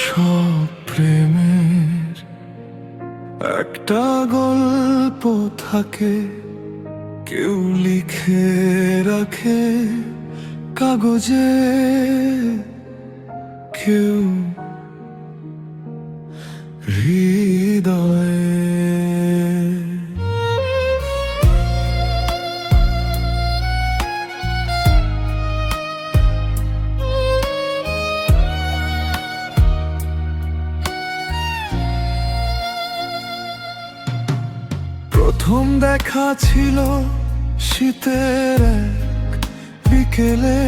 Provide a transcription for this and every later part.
সব প্রেমের একটা গল্প থাকে, কেউ লিখে রাখে কাগজে, কেউ হৃদয়ে। প্রথম দেখা ছিল শীতের এক বিকেলে,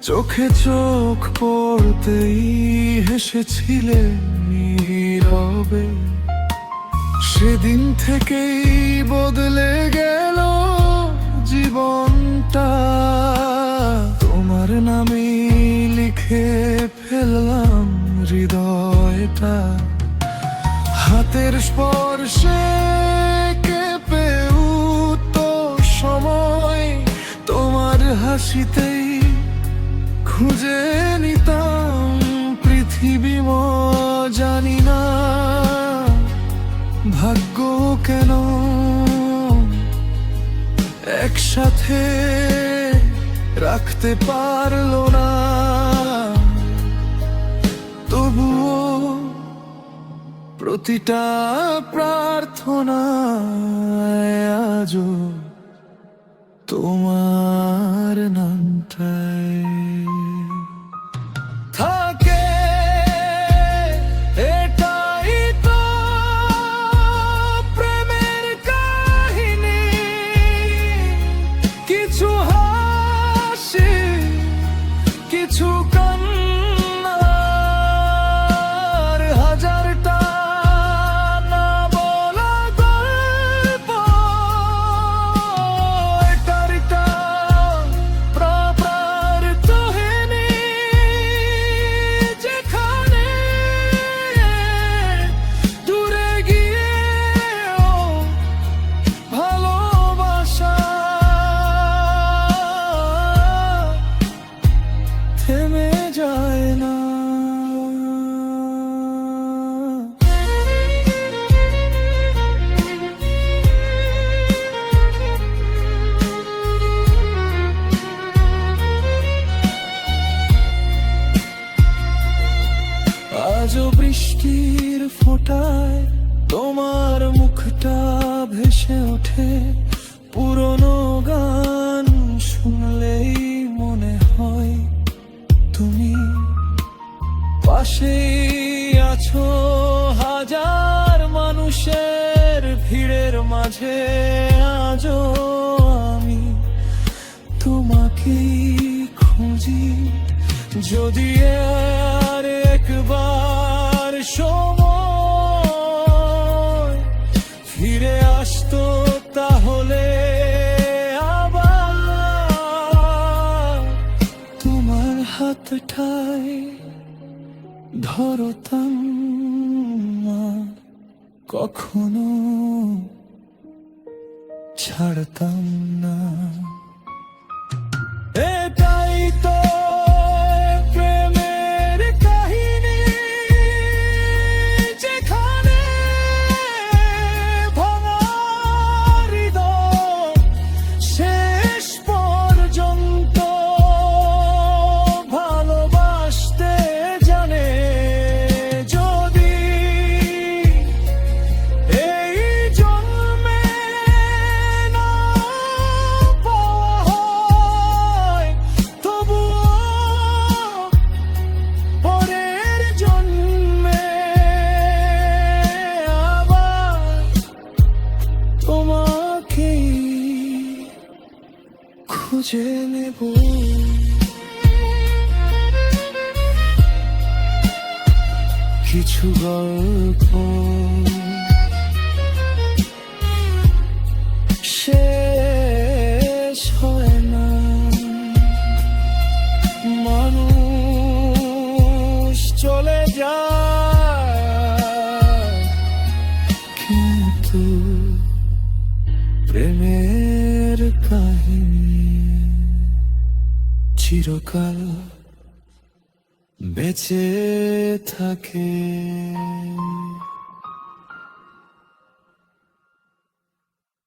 চোখে চোখ পড়তেই হেসেছিলে নীরবে। সেদিন থেকেই বদলে গেল জীবনটা, তোমার নামে লিখে ফেললাম হৃদয়টা। হাতের স্পর্শে কেঁপে উঠতো সময়, তোমার হাসিতেই খুঁজে নিতাম পৃথিবী। জানি না ভাগ্য কেন একসাথে রাখতে পারলো না, তবুও প্রতিটা প্রার্থনায় আজও তোমার নামটাই থাকে। এটাই তো প্রেমের কাহিনী, কিছু হাসি, কিছু কান্নার হাজারটা না বলা গল্প। এটারিটা প্রাপ্রার্থহিনী, যেখানে দূরে গিয়েও ভালোবাসা থেমে যায় না। আজও বৃষ্টির ফোঁটায় তোমার মুখটা ভেসে ওঠে, পুরনো গান শুনলেই মনে হয় তুমি পাশেই আছো। হাজার মানুষের ভিড়ের মাঝে আজও আমি তোমাকেই খুঁজি। যদি আর একবার সময় ফিরে আসতো, তাহলে আবার তোমার হাতটাই ধরতাম, আর কখনো ছাড়তাম না। এটাই তো প্রেমের কাহিনী, যেখানে ভাঙা হৃদয় শেষ পর্যন্ত ভালোবাসতে জানে। যদি এই জন্মে না পাওয়া হয়, তবুও পরের জন্মে আবার তোমাকেই খুঁজে নেব। কিছু গল্প শেষ হয় না, মানুষ চলে যায়, কিন্তু প্রেমের কাহিনী চিরকাল বেঁচে থাকে।